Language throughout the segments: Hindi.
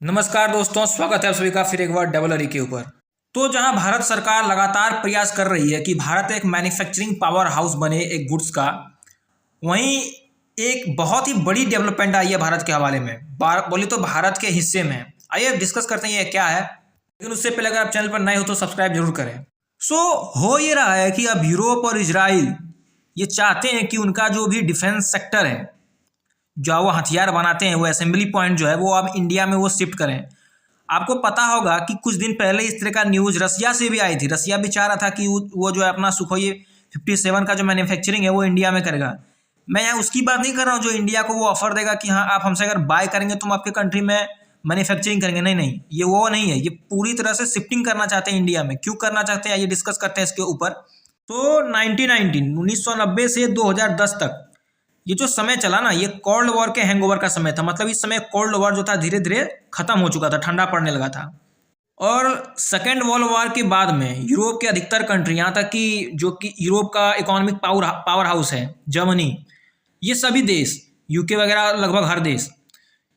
नमस्कार दोस्तों, स्वागत है आप सभी का फिर एक बार डबल अरी के ऊपर। तो जहां भारत सरकार लगातार प्रयास कर रही है कि भारत एक मैन्युफैक्चरिंग पावर हाउस बने एक गुड्स का, वहीं एक बहुत ही बड़ी डेवलपमेंट आई है भारत के हवाले में, बोले तो भारत के हिस्से में। आइए डिस्कस करते हैं ये क्या है, लेकिन उससे पहले अगर आप चैनल पर नए हो तो सब्सक्राइब जरूर करें। हो ये रहा है कि अब यूरोप और इजराइल ये चाहते हैं कि उनका जो भी डिफेंस सेक्टर है, जो वो हथियार बनाते हैं, वो असेंबली पॉइंट जो है वो अब इंडिया में वो शिफ्ट करें। आपको पता होगा कि कुछ दिन पहले इस तरह का न्यूज़ रसिया से भी आई थी। रसिया भी चाह रहा था कि वो जो है अपना सुखोई 57 का जो मैन्युफैक्चरिंग है वो इंडिया में करेगा। मैं यहाँ उसकी बात नहीं कर रहा हूँ जो इंडिया को वो ऑफर देगा कि हाँ आप हमसे अगर बाय करेंगे तो हम आपके कंट्री में मैन्युफैक्चरिंग करेंगे। नहीं नहीं, ये वो नहीं है। ये पूरी तरह से शिफ्टिंग करना चाहते हैं इंडिया में। क्यों करना चाहते हैं ये डिस्कस करते हैं इसके ऊपर। तो 1990 से 2010 तक ये जो समय चला ना, ये कोल्ड वॉर के हैंगओवर का समय था। मतलब इस समय कोल्ड वॉर जो था धीरे धीरे खत्म हो चुका था, ठंडा पड़ने लगा था। और सेकेंड वर्ल्ड वॉर के बाद में यूरोप के अधिकतर कंट्री, यहाँ तक कि जो कि यूरोप का इकोनॉमिक पावर हाउस है जर्मनी, ये सभी देश, यूके वगैरह लगभग हर देश,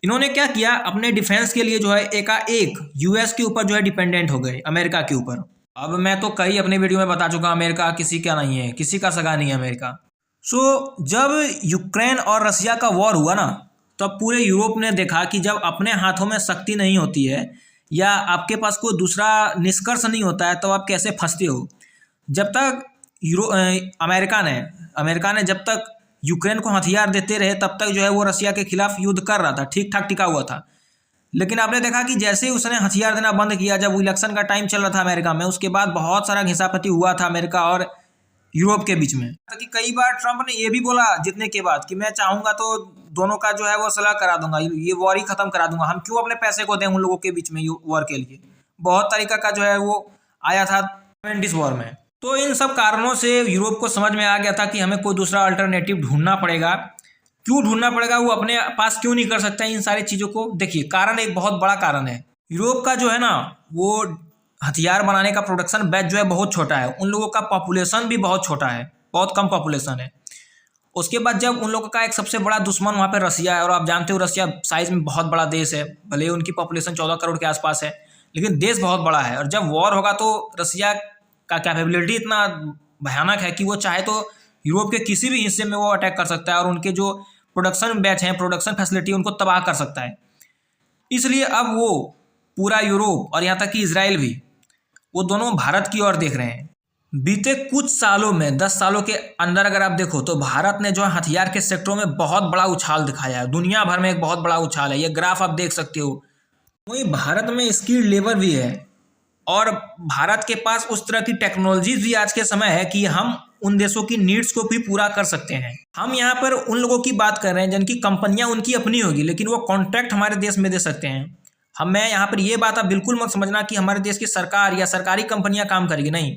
इन्होंने क्या किया, अपने डिफेंस के लिए जो है एकाएक यूएस के ऊपर जो है डिपेंडेंट हो गए, अमेरिका के ऊपर। अब मैं तो कई अपने वीडियो में बता चुका, अमेरिका किसी का नहीं है, किसी का सगा नहीं है अमेरिका। जब यूक्रेन और रसिया का वॉर हुआ ना, तब पूरे यूरोप ने देखा कि जब अपने हाथों में शक्ति नहीं होती है या आपके पास कोई दूसरा निष्कर्ष नहीं होता है तो आप कैसे फंसते हो। जब तक अमेरिका ने जब तक यूक्रेन को हथियार देते रहे तब तक जो है वो रसिया के खिलाफ युद्ध कर रहा था, ठीक ठाक टिका हुआ था। लेकिन आपने देखा कि जैसे ही उसने हथियार देना बंद किया, जब इलेक्शन का टाइम चल रहा था अमेरिका में, उसके बाद बहुत सारा घिसापति हुआ था अमेरिका और यूरोप के बीच में। कि कई बार ट्रंप ने ये भी बोला जीतने के बाद कि मैं चाहूंगा तो दोनों का जो है वो सलाह करा दूंगा, ये वॉर ही खत्म करा दूंगा। हम क्यों अपने पैसे को दें उन लोगों के बीच में वॉर के लिए। बहुत तरीका का जो है वो आया था 20 वॉर में। तो इन सब कारणों से यूरोप को समझ में आ गया था कि हमें कोई दूसरा अल्टरनेटिव ढूंढना पड़ेगा। क्यों ढूंढना पड़ेगा, वो अपने पास क्यों नहीं कर सकता इन सारी चीज़ों को। देखिए, कारण एक बहुत बड़ा कारण है। यूरोप का जो है ना वो हथियार बनाने का प्रोडक्शन बैच जो है बहुत छोटा है। उन लोगों का पॉपुलेशन भी बहुत छोटा है, बहुत कम पॉपुलेशन है। उसके बाद जब उन लोगों का एक सबसे बड़ा दुश्मन वहाँ पे रसिया है, और आप जानते हो रसिया साइज में बहुत बड़ा देश है, भले ही उनकी पॉपुलेशन 14 करोड़ के आसपास है, लेकिन देश बहुत बड़ा है। और जब वॉर होगा तो रसिया का कैपेबिलिटी इतना भयानक है कि वो चाहे तो यूरोप के किसी भी हिस्से में वो अटैक कर सकता है और उनके जो प्रोडक्शन बैच हैं, प्रोडक्शन फैसिलिटी, उनको तबाह कर सकता है। इसलिए अब वो पूरा यूरोप और यहाँ तक कि इसराइल भी, वो दोनों भारत की ओर देख रहे हैं। बीते कुछ सालों में, 10 सालों के अंदर अगर आप देखो तो भारत ने जो हथियार के सेक्टरों में बहुत बड़ा उछाल दिखाया है। दुनिया भर में एक बहुत बड़ा उछाल है, ये ग्राफ आप देख सकते हो। वहीं भारत में स्किल्ड लेबर भी है और भारत के पास उस तरह की टेक्नोलॉजी भी आज के समय है कि हम उन देशों की नीड्स को भी पूरा कर सकते हैं। हम यहाँ पर उन लोगों की बात कर रहे हैं जिनकी कंपनियां उनकी अपनी होगी, लेकिन वो कॉन्ट्रैक्ट हमारे देश में दे सकते हैं। मैं यहाँ पर ये बात आप बिल्कुल मत समझना कि हमारे देश की सरकार या सरकारी कंपनियां काम करेगी, नहीं।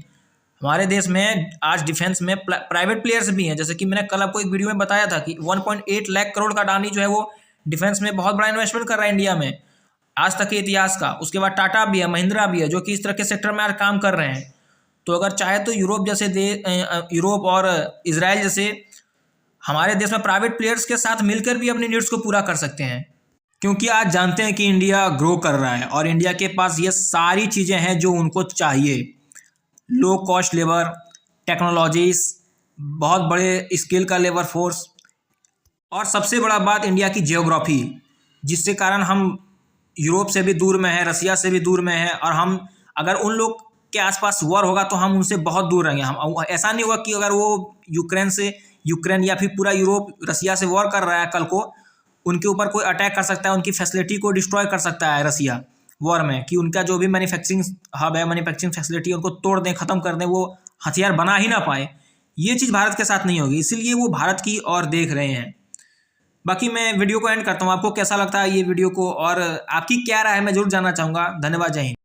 हमारे देश में आज डिफेंस में प्राइवेट प्लेयर्स भी हैं। जैसे कि मैंने कल आपको एक वीडियो में बताया था कि 1.8 लाख करोड़ का अडानी जो है वो डिफेंस में बहुत बड़ा इन्वेस्टमेंट कर रहा है इंडिया में, आज तक के इतिहास का। उसके बाद टाटा भी है, महिंद्रा भी है, जो कि इस तरह के सेक्टर में आज काम कर रहे हैं। तो अगर चाहे तो यूरोप और इसराइल जैसे हमारे देश में प्राइवेट प्लेयर्स के साथ मिलकर भी अपनी नीड्स को पूरा कर सकते हैं। क्योंकि आज जानते हैं कि इंडिया ग्रो कर रहा है और इंडिया के पास ये सारी चीज़ें हैं जो उनको चाहिए। लो कॉस्ट लेबर, टेक्नोलॉजीज, बहुत बड़े स्किल का लेबर फोर्स, और सबसे बड़ा बात इंडिया की जियोग्राफी, जिसके कारण हम यूरोप से भी दूर में है, रसिया से भी दूर में है। और हम अगर उन लोग के आसपास वॉर होगा तो हम उनसे बहुत दूर रहेंगे। हम ऐसा नहीं होगा कि अगर वो यूक्रेन या फिर पूरा यूरोप रसिया से वॉर कर रहा है, कल को उनके ऊपर कोई अटैक कर सकता है, उनकी फैसिलिटी को डिस्ट्रॉय कर सकता है रसिया वॉर में, कि उनका जो भी मैन्युफैक्चरिंग हब है, मैन्युफैक्चरिंग फैसिलिटी, उनको तोड़ दें, ख़त्म कर दें, वो हथियार बना ही ना पाए। ये चीज़ भारत के साथ नहीं होगी, इसीलिए वो भारत की ओर देख रहे हैं। बाकी मैं वीडियो को एंड करता हूँ। आपको कैसा लगता है ये वीडियो को, और आपकी क्या राय है मैं जरूर जानना चाहूँगा। धन्यवाद, जय हिंद।